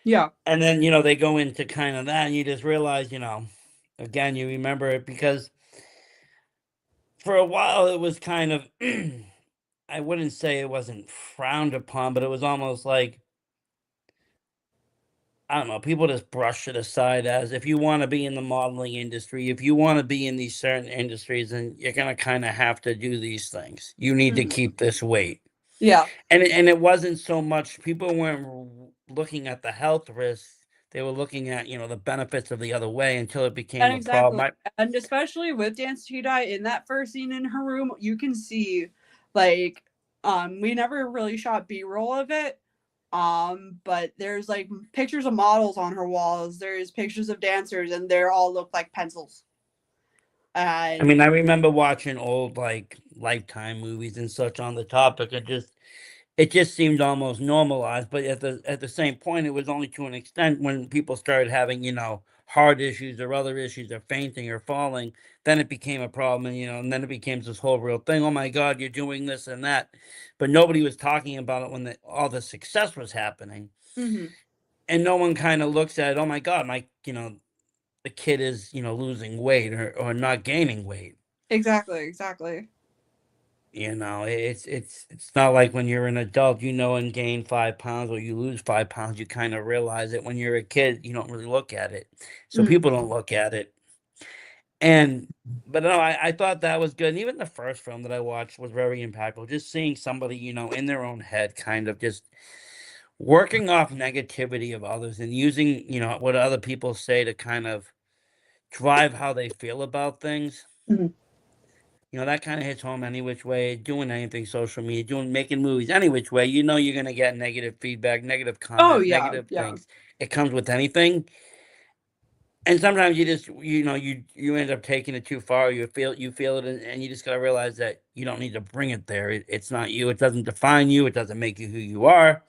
yeah. And then they go into kind of that, and you just realize, again, you remember it because for a while it was kind of I wouldn't say it wasn't frowned upon, but it was almost like I don't know, people just brush it aside as if you want to be in the modeling industry, if you want to be in these certain industries, then you're gonna kind of have to do these things. You need to Mm, keep this weight. yeah. And it wasn't so much people weren't looking at the health risks. They were looking at, the benefits of the other way until it became And a problem. exactly. And especially with Dance to Die in that first scene in her room, you can see like we never really shot B-roll of it. But there's like pictures of models on her walls. There's pictures of dancers and they all look like pencils. I And mean, I remember watching old like Lifetime movies and such on the topic. It just seemed almost normalized, but at the same point, it was only to an extent when people started having, heart issues or other issues or fainting or falling, then it became a problem, and then it became this whole real thing. Oh my God, you're doing this and that, but nobody was talking about it when all the success was happening, mm-hmm. and no one kind of looks at it. Oh my God, the kid is losing weight or not gaining weight. Exactly, exactly. It's not like when you're an adult, and gain 5 pounds or you lose 5 pounds, you kind of realize it. When you're a kid, you don't really look at it. So Mm, people don't look at it. And but no, I thought that was good. And even the first film that I watched was very impactful. Just seeing somebody, in their own head, kind of just working off negativity of others and using, what other people say to kind of drive how they feel about things. mm. That kinda hits home any which way, doing anything social media, making movies, any which way, you're gonna get negative feedback, negative Oh comments, yeah, negative yeah. things. It comes with anything, And sometimes you just you end up taking it too far. You feel it, and you just gotta realize that you don't need to bring it there. It's not you. It doesn't define you. It doesn't make you who you are.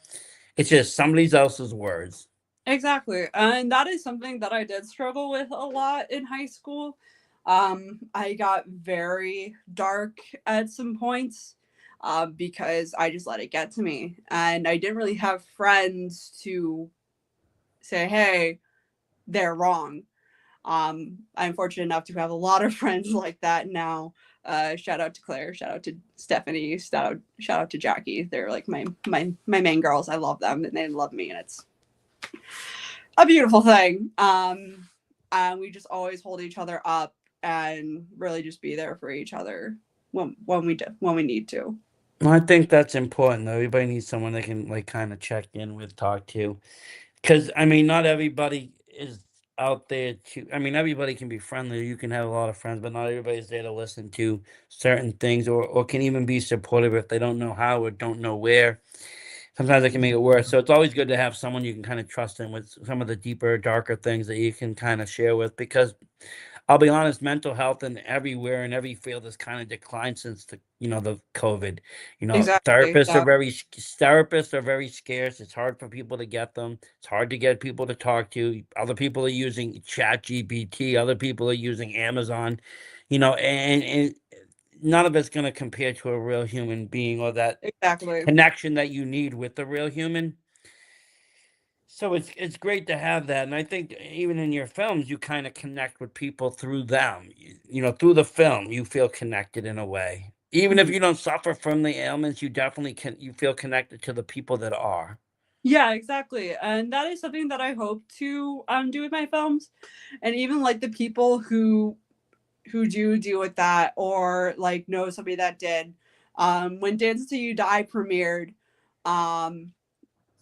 It's just somebody else's words. Exactly. And that is something that I did struggle with a lot in high school. I got very dark at some points because I just let it get to me. And I didn't really have friends to say, hey, they're wrong. I'm fortunate enough to have a lot of friends like that now. Shout out to Claire, shout out to Stephanie, shout out to Jackie. They're like my main girls. I love them and they love me, and it's a beautiful thing. And we just always hold each other up and really just be there for each other when we need to. Well, I think that's important, though. Everybody needs someone they can like kind of check in with, talk to. Because I mean, not everybody is out there to. I mean, everybody can be friendly. You can have a lot of friends, but not everybody's there to listen to certain things, or can even be supportive if they don't know how or don't know where. Sometimes it can make it worse. So it's always good to have someone you can kind of trust in with some of the deeper, darker things that you can kind of share with. Because I'll be honest, mental health in everywhere in every field has kind of declined since the COVID. Exactly. Yeah. Therapists are very scarce. It's hard for people to get them. It's hard to get people to talk to. Other people are using Chat GPT. Other people are using Amazon. And none of it's going to compare to a real human being or that Exactly. connection that you need with the real human. So it's great to have that, and I think even in your films, you kind of connect with people through them. Through the film, you feel connected in a way. Even if Mhm. you don't suffer from the ailments, you definitely can. You feel connected to the people that are. Yeah, exactly. And that is something that I hope to do with my films. And even like the people who do deal with that or like know somebody that did. When Dance Until You Die premiered, um,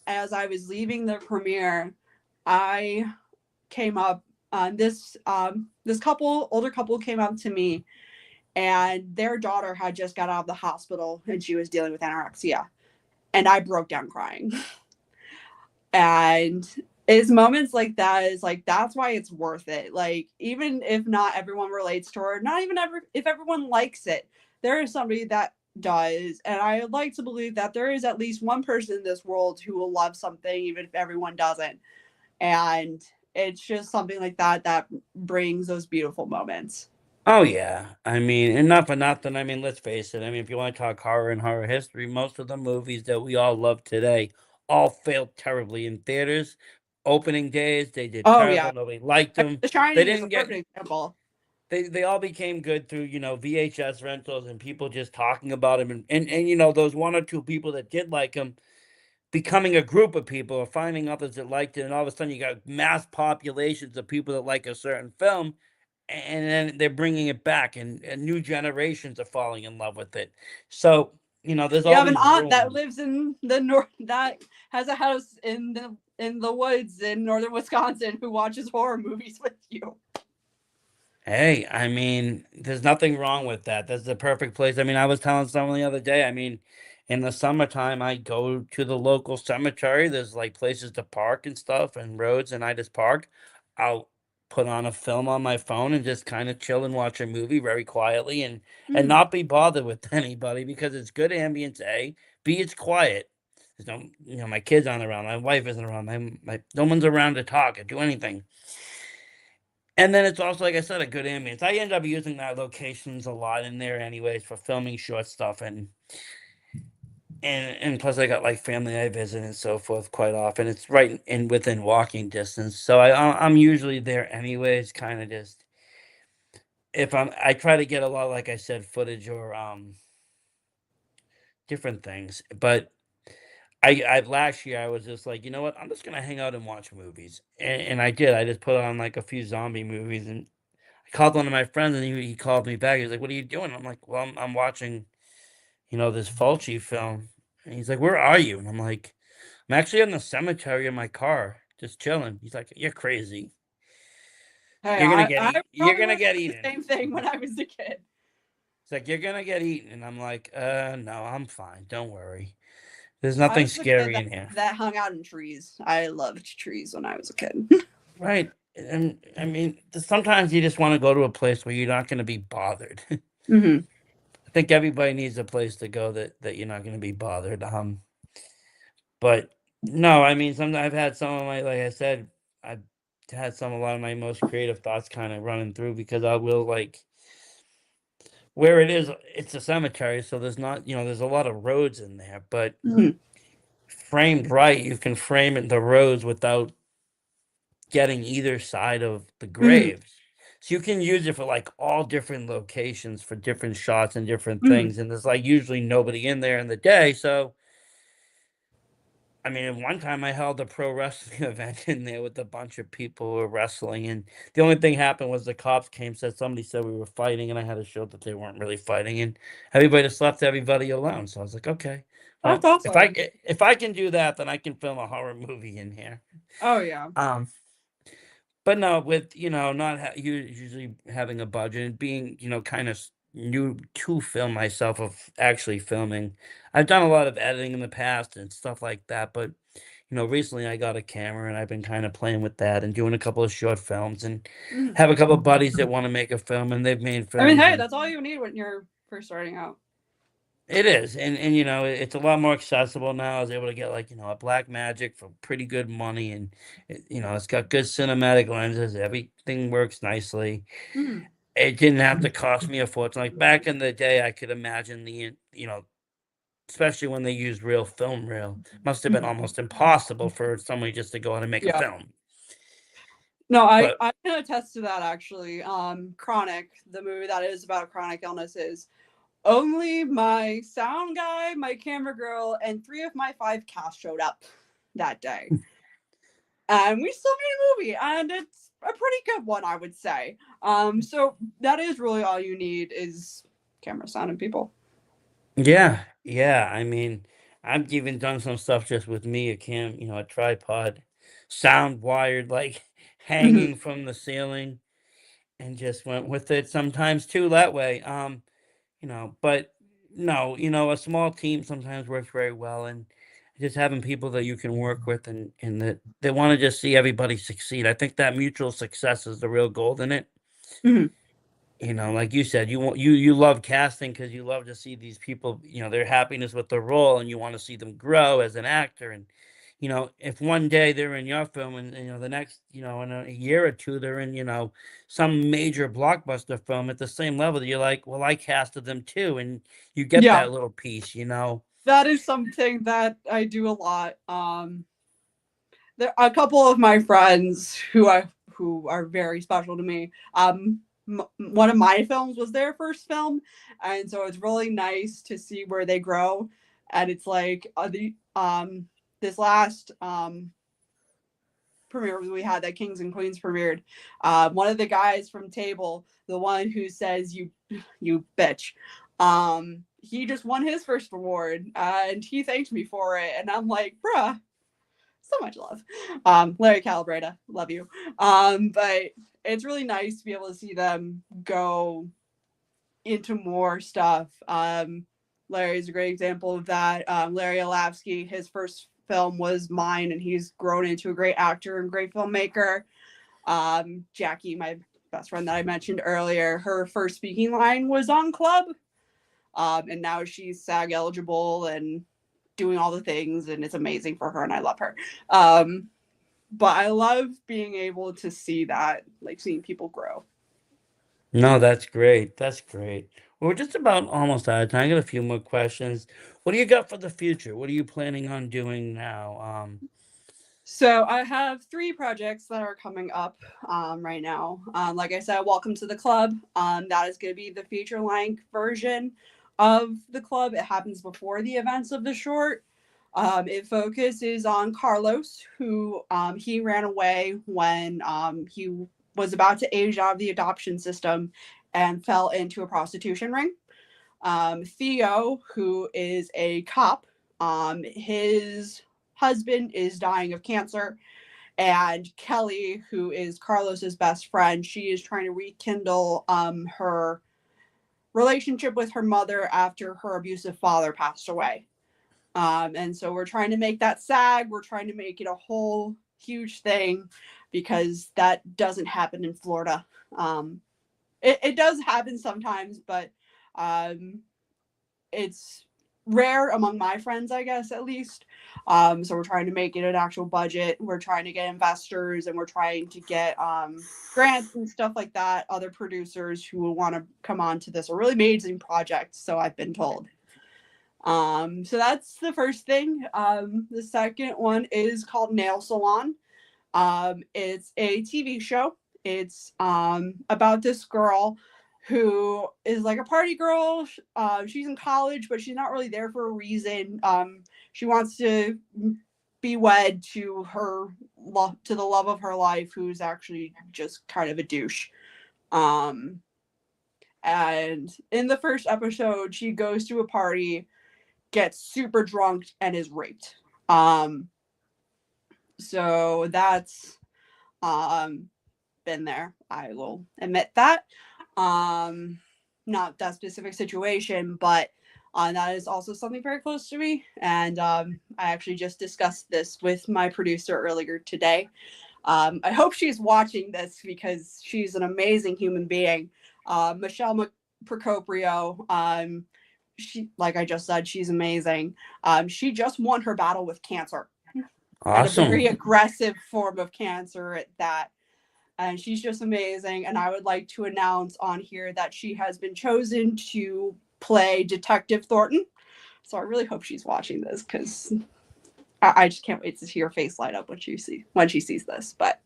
as I was leaving the premiere, I came up. This older couple, came up to me, and their daughter had just got out of the hospital, and she was dealing with anorexia, and I broke down crying. And it's moments like that is like that's why it's worth it. Like even if not everyone relates to her, not even if everyone likes it, there is somebody that does, and I would like to believe that there is at least one person in this world who will love something even if everyone doesn't. And it's just something like that that brings those beautiful moments. Oh yeah, I mean, and not for nothing. I mean, let's face it. I mean, if you want to talk horror and horror history, most of the movies that we all love today all failed terribly in theaters. Opening days, they did Oh yeah. terrible. Nobody liked I mean, them. The They Shining is a didn't get perfect example. they all became good through VHS rentals and people just talking about them, and those one or two people that did like them becoming a group of people or finding others that liked it, and all of a sudden you got mass populations of people that like a certain film, and then they're bringing it back, and new generations are falling in love with it. So there's You all have an these aunt that rooms. lives in the north that has a house in the woods in northern Wisconsin who watches horror movies with you. Hey, I mean, there's nothing wrong with that. That's the perfect place. I mean, I was telling someone the other day, I mean, in the summertime, I go to the local cemetery. There's like places to park and stuff and roads, and I just park. I'll put on a film on my phone and just kind of chill and watch a movie very quietly and Mm. not be bothered with anybody because it's good ambience, A. B, it's quiet. There's no, my kids aren't around, my wife isn't around, no one's around to talk or do anything. And then it's also, like I said, a good ambience. I end up using that locations a lot in there anyways for filming short stuff and plus I got like family I visit and so forth quite often. It's right in within walking distance. So I'm usually there anyways, kind of just if I try to get a lot, like I said, footage or different things. But I last year I was just like, you know what, I'm just gonna hang out and watch movies. And I did. I just put on like a few zombie movies and I called one of my friends and he called me back. He's like, "What are you doing?" I'm like, "Well, I'm watching, this Fulci film." And he's like, "Where are you?" And I'm like, "I'm actually in the cemetery in my car, just chilling." He's like, "You're crazy. Hey, I You're probably gonna would have get done the eaten." same thing when I was a kid. He's like, "You're gonna get eaten." And I'm like, no, I'm fine. Don't worry. There's I nothing was a kid scary in here." that hung out in trees. I loved trees when I was a kid. Right. And I mean, sometimes you just want to go to a place where you're not going to be bothered. I Hmm. think everybody needs a place to go that you're not going to be bothered. But no, I mean, some I've had some of my, like I said, I've had a lot of my most creative thoughts kind of running through because I will like where it is. It's a cemetery, so there's not, there's a lot of roads in there, but Hmm. framed right, you can frame it the roads without getting either side of the Hmm. graves. So you can use it for like all different locations for different shots and different Hmm. things. And there's like usually nobody in there in the day. So, I mean, at one time I held a pro wrestling event in there with a bunch of people who were wrestling. And the only thing happened was the cops came, said somebody said we were fighting. And I had to show that they weren't really fighting. And everybody just left everybody alone. So I was like, okay, That's well, awesome. if I can do that, then I can film a horror movie in here. Oh yeah. Um, But no, with, not usually having a budget and being, kind of new to film myself of actually filming. I've done a lot of editing in the past and stuff like that, but recently I got a camera and I've been kind of playing with that and doing a couple of short films and Hmm. have a couple of buddies that want to make a film and they've made I mean, films hey, and that's all you need when you're first starting out. it is. And it's a lot more accessible now. I was able to get like, a Black Magic for pretty good money and it's got good cinematic lenses. Everything works nicely. Hmm. It didn't have to cost me a fortune. Like back in the day, I could imagine especially when they used real film reel, must have been Hmm. almost impossible for somebody just to go out and make a Yeah. film. No, I But I can attest to that actually. Chronic, the movie that is about chronic illnesses. Only my sound guy, my camera girl, and three of my five cast showed up that day. And we still made a movie, and it's a pretty good one, I would say. So that is really all you need is camera, sound, and people. yeah, yeah. I mean, I've even done some stuff just with me, a tripod, sound wired, like Hmm. hanging from the ceiling, and just went with it sometimes too that way. But no, a small team sometimes works very well, and just having people that you can work with and that they want to just see everybody succeed. I think that mutual success is the real gold in it. Hmm. Like you said, you love casting because you love to see these people, their happiness with the role, and you want to see them grow as an actor. And if one day they're in your film, and the next, in a year or two, they're in, some major blockbuster film at the same level, you're like, well, I casted them too, and you get Yeah, that little piece. that is something that I do a lot. There are a couple of my friends who are very special to me. One of my films was their first film, and so it's really nice to see where they grow. And it's like the this last premiere we had that Kings and Queens premiered. One of the guys from Table, the one who says you bitch, he just won his first award, and he thanked me for it, and I'm like, bruh, so much love. Larry Calibrata, love you. But it's really nice to be able to see them go into more stuff. Larry's a great example of that. Larry Alavsky, his first film was mine, and he's grown into a great actor and great filmmaker. Jackie, my best friend that I mentioned earlier, her first speaking line was on Club, and now she's SAG eligible and doing all the things, and it's amazing for her, and I love her. But I love being able to see that, like seeing people grow. No, that's great. That's great. Well, we're just about almost out of time. I got a few more questions. What do you got for the future? What are you planning on doing now? So I have three projects that are coming up right now. Like I said, Welcome to the Club. That is going to be the feature length version of the club. It happens before the events of the short. It focuses on Carlos, who he ran away when he was about to age out of the adoption system and fell into a prostitution ring. Theo, who is a cop, his husband is dying of cancer, and Kelly, who is Carlos's best friend, she is trying to rekindle her relationship with her mother after her abusive father passed away. And so we're trying to make that SAG. We're trying to make it a whole huge thing because that doesn't happen in Florida. It does happen sometimes, but um, it's rare among my friends, I guess, at least. So we're trying to make it an actual budget. We're trying to get investors and we're trying to get grants and stuff like that. Other producers who will want to come on to this a really amazing project. So I've been told. So that's the first thing. The second one is called Nail Salon. It's a TV show. It's about this girl who is like a party girl. She's in college, but she's not really there for a reason. She wants to be wed to to the love of her life, who's actually just kind of a douche. Um, and in the first episode, she goes to a party, gets super drunk, and is raped. So that's been there. I will admit that. Not that specific situation, but that is also something very close to me. And I actually just discussed this with my producer earlier today. I hope she's watching this because she's an amazing human being. Michelle Procopio. She, like I just said, she's amazing. She just won her battle with cancer. Awesome. And a very aggressive form of cancer at that. And she's just amazing. And I would like to announce on here that she has been chosen to play Detective Thornton. So I really hope she's watching this because I just can't wait to see her face light up when she sees this. But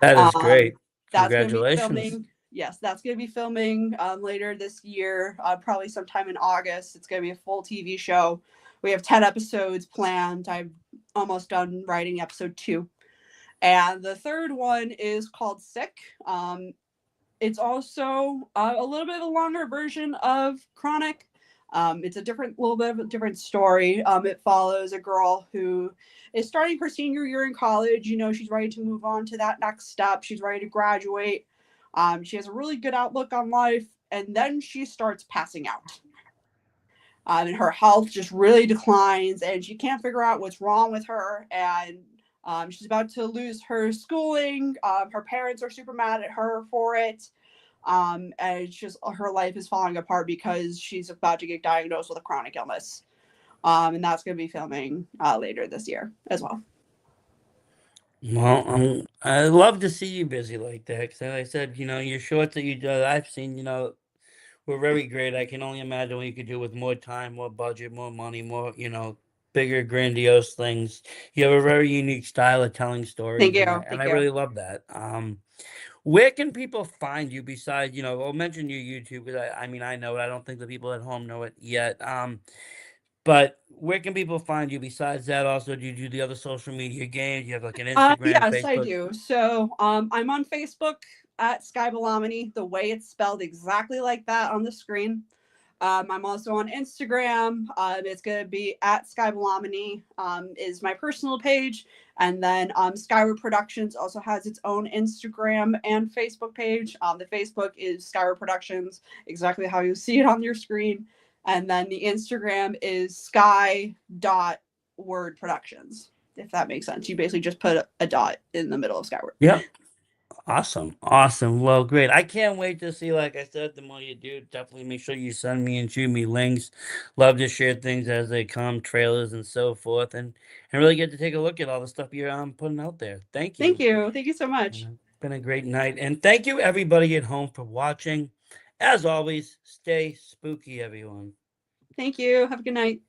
that is great. That's going to be Congratulations. filming. Yes, that's going to be filming later this year, probably sometime in August. It's going to be a full TV show. We have 10 episodes planned. I'm almost done writing episode 2. And the third one is called Sick. It's also a little bit of a longer version of Chronic. It's a little bit of a different story. It follows a girl who is starting her senior year in college. You know, she's ready to move on to that next step. She's ready to graduate. She has a really good outlook on life. And then she starts passing out. And her health just really declines and she can't figure out what's wrong with her. And she's about to lose her schooling. Her parents are super mad at her for it. And it's just her life is falling apart because she's about to get diagnosed with a chronic illness. And that's going to be filming later this year as well. Well, I love to see you busy like that. Because, as I said, your shorts that you do, I've seen, were very great. I can only imagine what you could do with more time, more budget, more money, more, bigger, grandiose things. You have a very unique style of telling stories, Thank you. and I really love that. Where can people find you besides, I'll mention your YouTube because I mean, I know it. I don't think the people at home know it yet. But where can people find you besides that? Also, do you do the other social media games? You have like an Instagram, Yes, I Facebook? do. So I'm on Facebook at Sky Belluomini, the way it's spelled exactly like that on the screen. I'm also on Instagram. It's going to be at Sky Belluomini is my personal page. And then Skyward Productions also has its own Instagram and Facebook page. The Facebook is Skyward Productions, exactly how you see it on your screen. And then the Instagram is sky.word productions, if that makes sense. You basically just put a dot in the middle of Skyward. Yep. Awesome. Awesome. Well, great. I can't wait to see, like I said, the more you do, definitely make sure you send me and shoot me links. Love to share things as they come, trailers and so forth, and really get to take a look at all the stuff you're putting out there. Thank Thank you. you. Thank you so much. It's been a great night. And thank you everybody at home for watching. As always, stay spooky, everyone. Thank you. Have a good night.